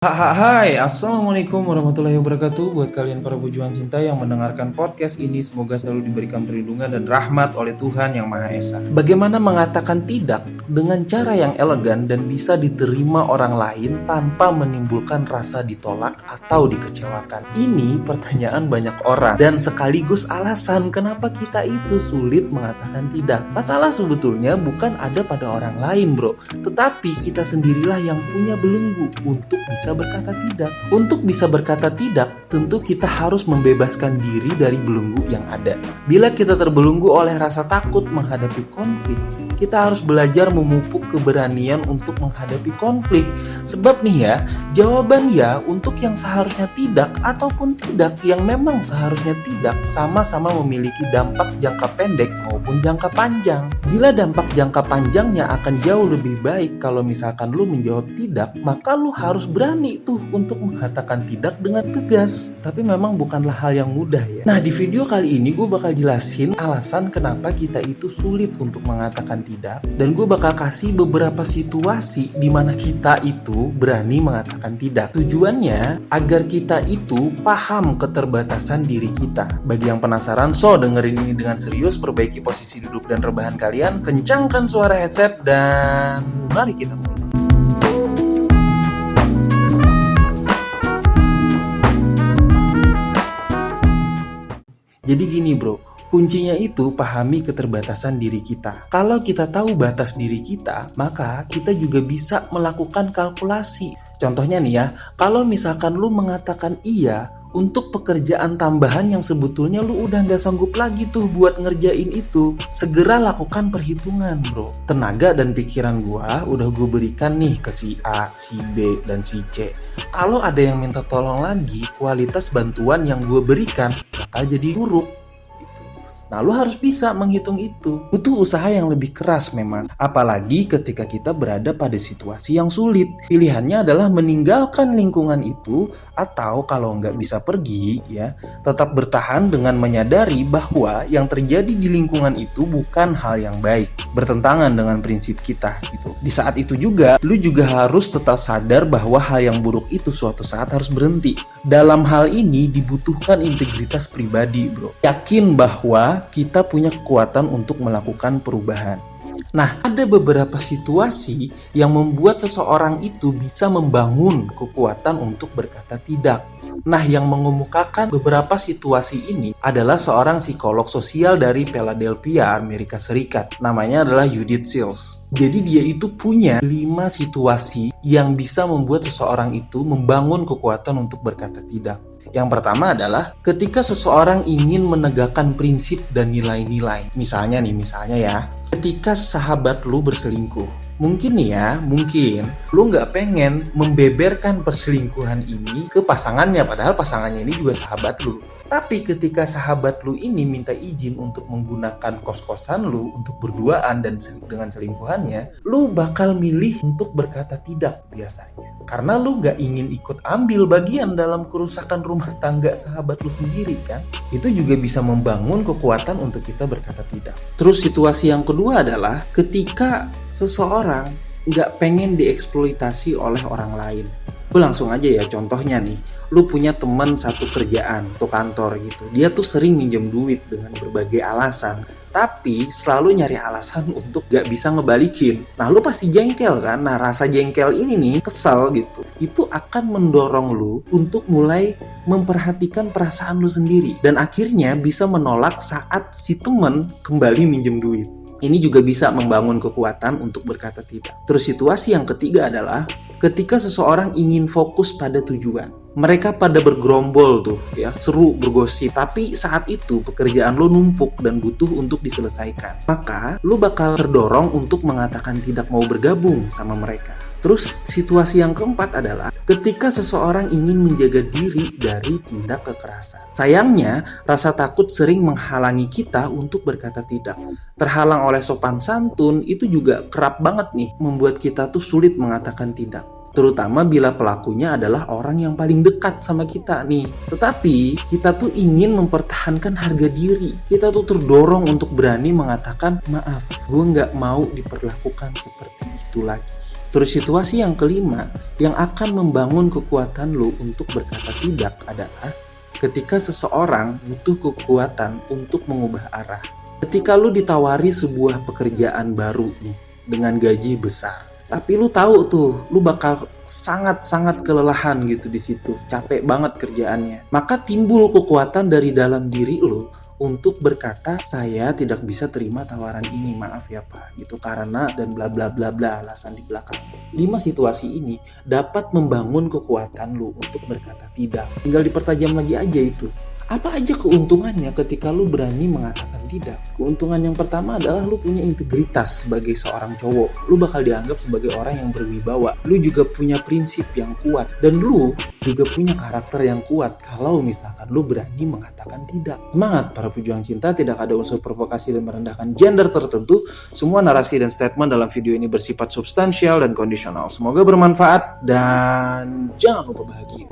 Hai, Assalamualaikum warahmatullahi wabarakatuh. Buat kalian para pejuang cinta yang mendengarkan podcast ini, semoga selalu diberikan perlindungan dan rahmat oleh Tuhan Yang Maha Esa. Bagaimana mengatakan tidak dengan cara yang elegan dan bisa diterima orang lain tanpa menimbulkan rasa ditolak atau dikecewakan? Ini pertanyaan banyak orang dan sekaligus alasan kenapa kita itu sulit mengatakan tidak. Masalah sebetulnya bukan ada pada orang lain, bro, tetapi kita sendirilah yang punya belenggu untuk bisa berkata tidak. Untuk bisa berkata tidak, tentu kita harus membebaskan diri dari belenggu yang ada. Bila kita terbelenggu oleh rasa takut menghadapi konflik, kita harus belajar memupuk keberanian untuk menghadapi konflik. Sebab nih ya, jawaban ya untuk yang seharusnya tidak ataupun tidak yang memang seharusnya tidak sama-sama memiliki dampak jangka pendek maupun jangka panjang. Bila dampak jangka panjangnya akan jauh lebih baik kalau misalkan lu menjawab tidak, maka lu harus berani tuh untuk mengatakan tidak dengan tegas. Tapi memang bukanlah hal yang mudah ya. Nah, di video kali ini gue bakal jelasin alasan kenapa kita itu sulit untuk mengatakan tidak, dan gue bakal kasih beberapa situasi di mana kita itu berani mengatakan tidak. Tujuannya agar kita itu paham keterbatasan diri kita. Bagi yang penasaran, so dengerin ini dengan serius, perbaiki posisi duduk dan rebahan kalian, kencangkan suara headset, dan mari kita mulai. Jadi gini bro, kuncinya itu pahami keterbatasan diri kita. Kalau kita tahu batas diri kita, maka kita juga bisa melakukan kalkulasi. Contohnya nih ya, kalau misalkan lu mengatakan iya untuk pekerjaan tambahan yang sebetulnya lu udah gak sanggup lagi tuh buat ngerjain itu, segera lakukan perhitungan bro. Tenaga dan pikiran gua udah gue berikan nih ke si A, si B, dan si C. Kalau ada yang minta tolong lagi, kualitas bantuan yang gue berikan bakal jadi buruk. Nah, lu harus bisa menghitung itu. Butuh usaha yang lebih keras memang. Apalagi ketika kita berada pada situasi yang sulit. Pilihannya adalah meninggalkan lingkungan itu, atau kalau nggak bisa pergi, ya tetap bertahan dengan menyadari bahwa yang terjadi di lingkungan itu bukan hal yang baik, bertentangan dengan prinsip kita gitu. Di saat itu juga, lu juga harus tetap sadar bahwa hal yang buruk itu suatu saat harus berhenti. Dalam hal ini dibutuhkan integritas pribadi, bro. Yakin bahwa kita punya kekuatan untuk melakukan perubahan. Nah, ada beberapa situasi yang membuat seseorang itu bisa membangun kekuatan untuk berkata tidak. Nah, yang mengemukakan beberapa situasi ini adalah seorang psikolog sosial dari Philadelphia, Amerika Serikat. Namanya adalah Judith Shields. Jadi dia itu punya 5 situasi yang bisa membuat seseorang itu membangun kekuatan untuk berkata tidak. Yang pertama adalah ketika seseorang ingin menegakkan prinsip dan nilai-nilai. Misalnya ya, ketika sahabat lu berselingkuh. Mungkin lu nggak pengen membeberkan perselingkuhan ini ke pasangannya, padahal pasangannya ini juga sahabat lu. Tapi ketika sahabat lu ini minta izin untuk menggunakan kos-kosan lu untuk berduaan dan dengan selingkuhannya, lu bakal milih untuk berkata tidak biasanya. Karena lu gak ingin ikut ambil bagian dalam kerusakan rumah tangga sahabat lu sendiri kan. Itu juga bisa membangun kekuatan untuk kita berkata tidak. Terus situasi yang kedua adalah ketika seseorang gak pengen dieksploitasi oleh orang lain. Gue langsung aja ya, contohnya nih, lu punya teman satu kerjaan atau kantor gitu. Dia tuh sering minjem duit dengan berbagai alasan, tapi selalu nyari alasan untuk gak bisa ngebalikin. Nah, lu pasti jengkel kan? Nah, rasa jengkel ini nih, kesal gitu, itu akan mendorong lu untuk mulai memperhatikan perasaan lu sendiri. Dan akhirnya bisa menolak saat si teman kembali minjem duit. Ini juga bisa membangun kekuatan untuk berkata tidak. Terus situasi yang ketiga adalah ketika seseorang ingin fokus pada tujuan. Mereka pada bergerombol tuh ya, seru bergosip, tapi saat itu pekerjaan lo numpuk dan butuh untuk diselesaikan. Maka lo bakal terdorong untuk mengatakan tidak mau bergabung sama mereka. Terus situasi yang keempat adalah ketika seseorang ingin menjaga diri dari tindak kekerasan. Sayangnya, rasa takut sering menghalangi kita untuk berkata tidak. Terhalang oleh sopan santun, itu juga kerap banget nih membuat kita tuh sulit mengatakan tidak. Terutama bila pelakunya adalah orang yang paling dekat sama kita nih. Tetapi kita tuh ingin mempertahankan harga diri. Kita tuh terdorong untuk berani mengatakan, maaf, gue gak mau diperlakukan seperti itu lagi. Terus situasi yang kelima yang akan membangun kekuatan lu untuk berkata tidak adalah ketika seseorang butuh kekuatan untuk mengubah arah. Ketika lu ditawari sebuah pekerjaan baru nih dengan gaji besar, tapi lu tahu tuh lu bakal sangat-sangat kelelahan gitu di situ, capek banget kerjaannya. Maka timbul kekuatan dari dalam diri lu untuk berkata, saya tidak bisa terima tawaran ini, maaf ya Pak, gitu, karena dan bla bla bla bla alasan di belakangnya. 5 situasi ini dapat membangun kekuatan lu untuk berkata tidak. Tinggal dipertajam lagi aja itu. Apa aja keuntungannya ketika lu berani mengatakan tidak? Keuntungan yang pertama adalah lu punya integritas sebagai seorang cowok. Lu bakal dianggap sebagai orang yang berwibawa. Lu juga punya prinsip yang kuat. Dan lu juga punya karakter yang kuat kalau misalkan lu berani mengatakan tidak. Semangat para pejuang cinta, tidak ada unsur provokasi dan merendahkan gender tertentu. Semua narasi dan statement dalam video ini bersifat substansial dan kondisional. Semoga bermanfaat dan jangan lupa bahagia.